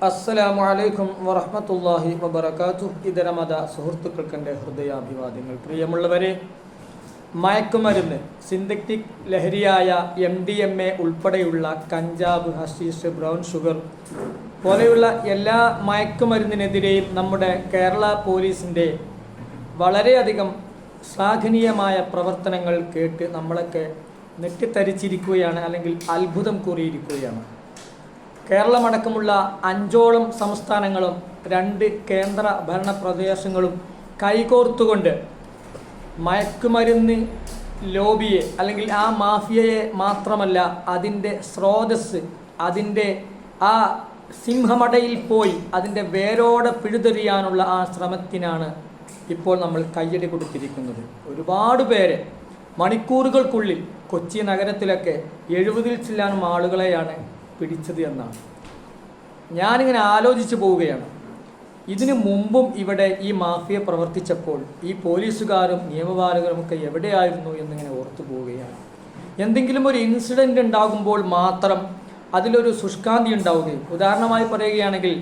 അസ്സലാമു അലൈക്കും വറഹ്മത്തുള്ളാഹി വബറകാതുഹു. ഇതരമത സുഹൃത്തുക്കൾക്കെൻ്റെ ഹൃദയാഭിവാദ്യങ്ങൾ. പ്രിയമുള്ളവരെ, മയക്കുമരുന്ന്, സിന്തറ്റിക് ലഹരിയായ MDMA ഉൾപ്പെടെയുള്ള കഞ്ചാവ്, ഹഷീഷ്, ബ്രൗൺ ഷുഗർ പോലെയുള്ള എല്ലാ മയക്കുമരുന്നിനെതിരെയും നമ്മുടെ കേരള പോലീസിൻ്റെ വളരെയധികം ശ്ലാഘനീയമായ പ്രവർത്തനങ്ങൾ കേട്ട് നമ്മളൊക്കെ നെട്ടിത്തരിച്ചിരിക്കുകയാണ്, അല്ലെങ്കിൽ അത്ഭുതം കൂറിയിരിക്കുകയാണ്. കേരളമടക്കമുള്ള 5ഓളം സംസ്ഥാനങ്ങളും 2 കേന്ദ്ര ഭരണ പ്രദേശങ്ങളും കൈകോർത്തുകൊണ്ട് മയക്കുമരുന്ന് ലോബിയെ, അല്ലെങ്കിൽ ആ മാഫിയയെ മാത്രമല്ല, അതിൻ്റെ സ്രോതസ്, അതിൻ്റെ ആ സിംഹമടയിൽ പോയി അതിൻ്റെ വേരോടെ പിഴുതെറിയാനുള്ള ആ ശ്രമത്തിനാണ് ഇപ്പോൾ നമ്മൾ കയ്യടി കൊടുത്തിരിക്കുന്നത്. ഒരുപാട് പേരെ മണിക്കൂറുകൾക്കുള്ളിൽ കൊച്ചി നഗരത്തിലൊക്കെ 70-ൽ ചില്ലാനും ആളുകളെയാണ് പിടിച്ചത് എന്നാണ്. ഞാനിങ്ങനെ ആലോചിച്ചു പോവുകയാണ്. ഇതിനു മുമ്പും ഇവിടെ ഈ മാഫിയ പ്രവർത്തിച്ചപ്പോൾ ഈ പോലീസുകാരും നിയമപാലകരുമൊക്കെ എവിടെയായിരുന്നു എന്നിങ്ങനെ ഓർത്തു പോവുകയാണ്. എന്തെങ്കിലും ഒരു ഇൻസിഡൻ്റ് ഉണ്ടാകുമ്പോൾ മാത്രം അതിലൊരു ശുഷ്കാന്തി ഉണ്ടാവുകയും, ഉദാഹരണമായി പറയുകയാണെങ്കിൽ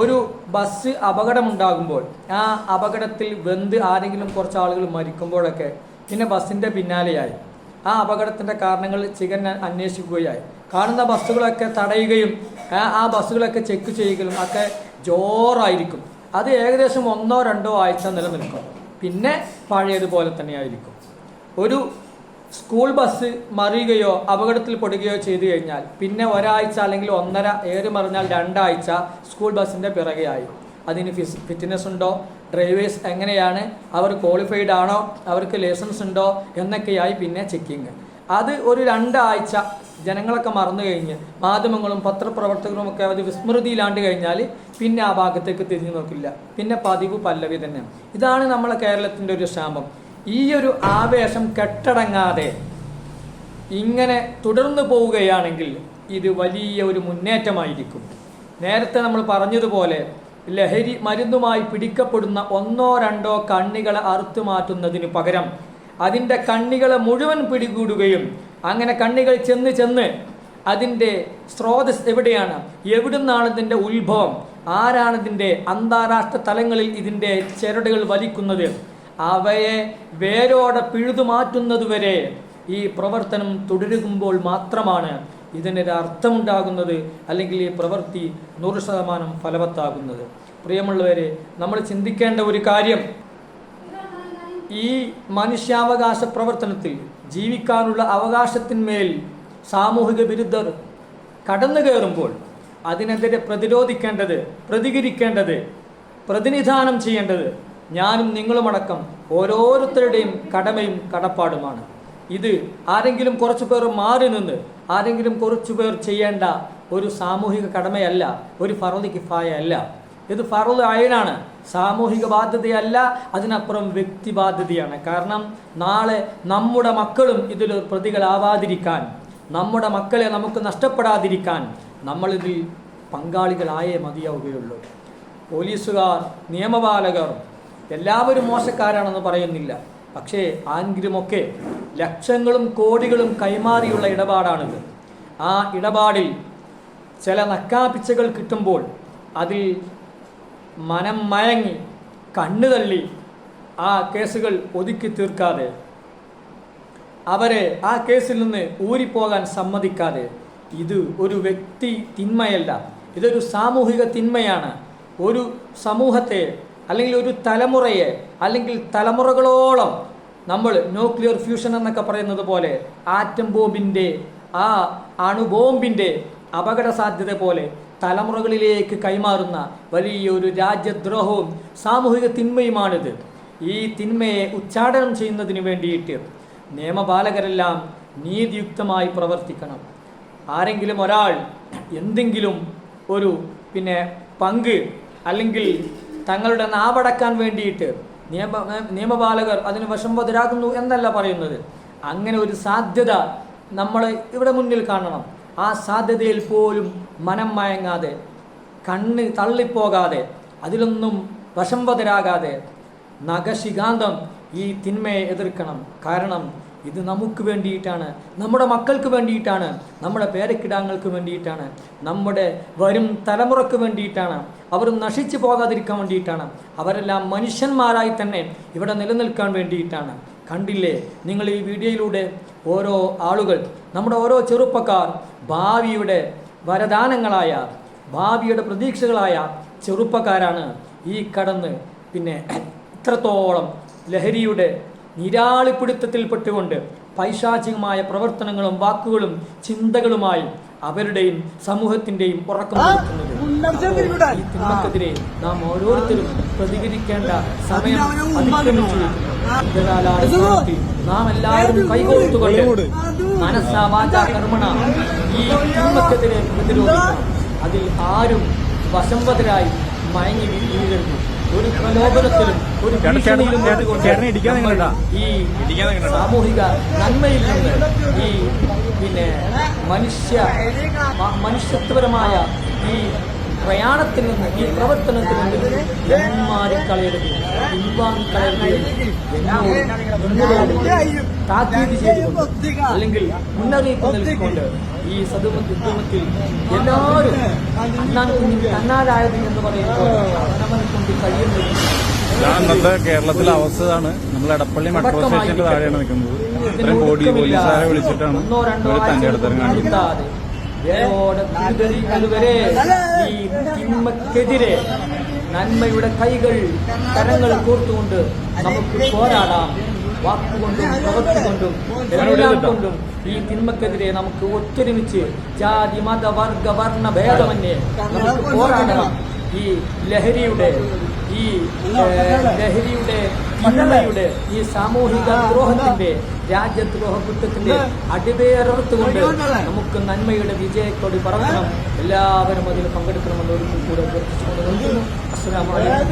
ഒരു ബസ് അപകടമുണ്ടാകുമ്പോൾ ആ അപകടത്തിൽ വെന്ത് ആരെങ്കിലും കുറച്ച് ആളുകൾ മരിക്കുമ്പോഴൊക്കെ പിന്നെ ബസ്സിൻ്റെ പിന്നാലെയായി ആ അപകടത്തിൻ്റെ കാരണങ്ങൾ അന്വേഷിക്കുകയായി, കാണുന്ന ബസ്സുകളൊക്കെ തടയുകയും ആ ബസ്സുകളൊക്കെ ചെക്ക് ചെയ്യുകയും ഒക്കെ ജോറായിരിക്കും. അത് ഏകദേശം 1-2 ആഴ്ച നിലനിൽക്കും, പിന്നെ പഴയതുപോലെ തന്നെയായിരിക്കും. ഒരു സ്കൂൾ ബസ് മറിയുകയോ അപകടത്തിൽപ്പെടുകയോ ചെയ്തു കഴിഞ്ഞാൽ പിന്നെ ഒരാഴ്ച അല്ലെങ്കിൽ 1.5, ഏറി മറിഞ്ഞാൽ 2 ആഴ്ച സ്കൂൾ ബസ്സിൻ്റെ പിറകെയായി. അതിന് ഫിറ്റ്നസ് ഉണ്ടോ, ഡ്രൈവേഴ്സ് എങ്ങനെയാണ്, അവർ ക്വാളിഫൈഡ് ആണോ, അവർക്ക് ലൈസൻസ് ഉണ്ടോ എന്നൊക്കെയായി പിന്നെ ചെക്കിങ്. അത് ഒരു 2 ആഴ്ച ജനങ്ങളൊക്കെ മറന്നു കഴിഞ്ഞ് മാധ്യമങ്ങളും പത്രപ്രവർത്തകരും ഒക്കെ അത് വിസ്മൃതിയിലാണ്ട് കഴിഞ്ഞാൽ പിന്നെ ആ ഭാഗത്തേക്ക് തിരിഞ്ഞു നോക്കില്ല, പിന്നെ പതിവ് പല്ലവി തന്നെ. ഇതാണ് നമ്മളെ കേരളത്തിൻ്റെ ഒരു ശാപം. ഈ ഒരു ആവേശം കെട്ടടങ്ങാതെ ഇങ്ങനെ തുടർന്നു പോവുകയാണെങ്കിൽ ഇത് വലിയ ഒരു മുന്നേറ്റമായിരിക്കും. നേരത്തെ നമ്മൾ പറഞ്ഞതുപോലെ ലഹരി മരുന്നുമായി പിടിക്കപ്പെടുന്ന 1-2 കണ്ണികളെ അറുത്തു മാറ്റുന്നതിന് പകരം അതിൻ്റെ കണ്ണികളെ മുഴുവൻ പിടികൂടുകയും, അങ്ങനെ കണ്ണികൾ ചെന്ന് അതിൻ്റെ സ്രോതസ് എവിടെയാണ്, എവിടുന്നാണ് ഇതിൻ്റെ ഉത്ഭവം, ആരാണിതിൻ്റെ അന്താരാഷ്ട്ര തലങ്ങളിൽ ഇതിൻ്റെ ചരടുകൾ വലിക്കുന്നത്, അവയെ വേരോടെ പിഴുതു മാറ്റുന്നതുവരെ ഈ പ്രവർത്തനം തുടരുമ്പോൾ മാത്രമാണ് ഇതിനൊരു അർത്ഥമുണ്ടാകുന്നത്, അല്ലെങ്കിൽ ഈ പ്രവൃത്തി 100% ഫലവത്താകുന്നത്. പ്രിയമുള്ളവരെ, നമ്മൾ ചിന്തിക്കേണ്ട ഒരു കാര്യം, ഈ മനുഷ്യാവകാശ പ്രവർത്തനത്തിൽ ജീവിക്കാനുള്ള അവകാശത്തിന്മേൽ സാമൂഹിക വിരുദ്ധർ കടന്നു കയറുമ്പോൾ അതിനെതിരെ പ്രതിരോധിക്കേണ്ടത്, പ്രതികരിക്കേണ്ടത്, പ്രതിനിധാനം ചെയ്യേണ്ടത് ഞാനും നിങ്ങളുമടക്കം ഓരോരുത്തരുടെയും കടമയും കടപ്പാടുമാണ്. ഇത് ആരെങ്കിലും കുറച്ചു പേർ മാറി നിന്ന് ആരെങ്കിലും കുറച്ചു പേർ ചെയ്യേണ്ട ഒരു സാമൂഹിക കടമയല്ല, ഒരു ഫർള് കിഫായ അല്ല. ഇത് ഫർള് ഐനാണ്, സാമൂഹിക ബാധ്യതയല്ല, അതിനപ്പുറം വ്യക്തി ബാധ്യതയാണ്. കാരണം നാളെ നമ്മുടെ മക്കളും ഇതിൽ പ്രതികളാവാതിരിക്കാൻ, നമ്മുടെ മക്കളെ നമുക്ക് നഷ്ടപ്പെടാതിരിക്കാൻ നമ്മളിതിൽ പങ്കാളികളായേ മതിയാവുകയുള്ളൂ. പോലീസുകാർ, നിയമപാലകർ എല്ലാവരും മോശക്കാരാണെന്ന് പറയുന്നില്ല, പക്ഷേ ആരെങ്കിലുമൊക്കെ ലക്ഷങ്ങളും കോടികളും കൈമാറിയുള്ള ഇടപാടാണിത്. ആ ഇടപാടിൽ ചില നക്കാപ്പിച്ചകൾ കിട്ടുമ്പോൾ അതിൽ മനം മയങ്ങി കണ്ണു തള്ളി ആ കേസുകൾ ഒതുക്കി തീർക്കാതെ, അവരെ ആ കേസിൽ നിന്ന് ഊരിപ്പോകാൻ സമ്മതിക്കാതെ, ഇത് ഒരു വ്യക്തി തിന്മയല്ല, ഇതൊരു സാമൂഹിക തിന്മയാണ്. ഒരു സമൂഹത്തെ, അല്ലെങ്കിൽ ഒരു തലമുറയെ, അല്ലെങ്കിൽ തലമുറകളോളം നമ്മൾ ന്യൂക്ലിയർ ഫ്യൂഷൻ എന്നൊക്കെ പറയുന്നത് പോലെ ആറ്റം ബോംബിൻ്റെ, ആ അണുബോംബിൻ്റെ അപകട സാധ്യത പോലെ തലമുറകളിലേക്ക് കൈമാറുന്ന വലിയൊരു രാജ്യദ്രോഹവും സാമൂഹിക തിന്മയുമാണിത്. ഈ തിന്മയെ ഉച്ചാടനം ചെയ്യുന്നതിന് വേണ്ടിയിട്ട് നിയമപാലകരെല്ലാം നീതിയുക്തമായി പ്രവർത്തിക്കണം. ആരെങ്കിലും ഒരാൾ എന്തെങ്കിലും ഒരു പങ്ക്, അല്ലെങ്കിൽ തങ്ങളുടെ നാവടക്കാൻ വേണ്ടിയിട്ട് നിയമപാലകർ അതിന് വശംവദരാകുന്നു എന്നല്ല പറയുന്നത്. അങ്ങനെ ഒരു സാധ്യത നമ്മൾ ഇവിടെ മുന്നിൽ കാണണം. ആ സാധ്യതയിൽ പോലും മനം മയങ്ങാതെ, കണ്ണ് തള്ളിപ്പോകാതെ, അതിലൊന്നും വശംവദരാകാതെ നഖശിഖാന്തം ഈ തിന്മയെ എതിർക്കണം. കാരണം ഇത് നമുക്ക് വേണ്ടിയിട്ടാണ്, നമ്മുടെ മക്കൾക്ക് വേണ്ടിയിട്ടാണ്, നമ്മുടെ പേരക്കിടാങ്ങൾക്ക് വേണ്ടിയിട്ടാണ്, നമ്മുടെ വരും തലമുറക്ക് വേണ്ടിയിട്ടാണ്. അവർ നശിച്ചു പോകാതിരിക്കാൻ വേണ്ടിയിട്ടാണ്. അവരെല്ലാം മനുഷ്യന്മാരായി തന്നെ ഇവിടെ നിലനിൽക്കാൻ വേണ്ടിയിട്ടാണ്. കണ്ടില്ലേ നിങ്ങൾ ഈ വീഡിയോയിലൂടെ ഓരോ ആളുകൾ, നമ്മുടെ ഓരോ ചെറുപ്പക്കാർ ഭാവിയുടെ വരദാനങ്ങളായ, ഭാവിയുടെ പ്രതീക്ഷകളായ ചെറുപ്പക്കാരാണ് ഈ കടന്ന് ഇത്രത്തോളം ലഹരിയുടെ നിരാളിപ്പിടുത്തത്തിൽപ്പെട്ടുകൊണ്ട് പൈശാചികമായ പ്രവർത്തനങ്ങളും വാക്കുകളും ചിന്തകളുമായി അവരുടെയും സമൂഹത്തിന്റെയും ഉറക്കം കൊടുക്കുന്നത്. ഈ തിന്മക്കെതിരെ നാം ഓരോരുത്തരും പ്രതികരിക്കേണ്ട സമയം അതിക്രമിച്ചിരിക്കുന്നു. നാം എല്ലാവരും കൈകോർത്തുകൊണ്ട് മനസ്സാ വാചാ കർമ്മണ ഈ തിന്മക്കെതിരെ പ്രതിരോധിക്കണം. അതിൽ ആരും വശംവദരായി മയങ്ങി വീഴരുത്. ഒരു പ്രലോഭനത്തിലും ഒരു ഭീഷണിയിലും ഈ സാമൂഹിക നന്മയിൽ നിന്ന്, ഈ മനുഷ്യത്വപരമായ ഈ പ്രയാണത്തിൽ നിന്ന്, ഈ പ്രവർത്തനത്തിൽ നിന്ന് പിന്മാറിക്കളയരുത്, പിൻവാങ്ങിക്കളയരുത് എന്നോട് താക്കീത് ചെയ്തുകൊണ്ട്, അല്ലെങ്കിൽ മുന്നറിയിപ്പ് നൽകിക്കൊണ്ട് ഈ സദുമത്തിൽ എല്ലാവരും അണ്ണാൻ കുഞ്ഞിന് തന്നാലായത് എന്ന് പറയുമ്പോൾ അവനവൻ കൊണ്ട് കഴിയുന്നത്. ഇന്നത്തെ കേരളത്തിലെ അവസ്ഥയാണ്. നമ്മൾ എടപ്പള്ളി മെട്രോ സ്റ്റേഷന്റെ താഴെയാണ് നിൽക്കുന്നത്. ഇത്രയും പോലീസുകാരെ വിളിച്ചിട്ടാണ് തന്റെ അടുത്തരം കാണിക്കുന്നത്. അതുവരെ ഈ തിന്മക്കെതിരെ നന്മയുടെ കൈകൾ, കരങ്ങൾ കോർത്തുകൊണ്ട് നമുക്ക് പോരാടാം. വാക്കുകൊണ്ടും പ്രവൃത്തി കൊണ്ടും എല്ലാം കൊണ്ടും ഈ തിന്മക്കെതിരെ നമുക്ക് ഒത്തൊരുമിച്ച് ജാതി മത വർഗ വർണ്ണ ഭേദമന്യേ നമുക്ക് പോരാടണം. ഈ ലഹരിയുടെ തിന്മയുടെ ഈ സാമൂഹിക ദ്രോഹത്തിന്റെ, രാജ്യദ്രോഹ കുറ്റത്തിന്റെ അടിവേറത്തുകൊണ്ട് നമുക്ക് നന്മയുടെ വിജയക്കൊടി പറക്കണം. എല്ലാവരും അതിൽ പങ്കെടുക്കണമെന്ന് ഒരിക്കൽ കൂടെ അഭ്യർത്ഥിച്ചുകൊണ്ട് നിർത്തുന്നു. അസ്സലാമു അലൈക്കും.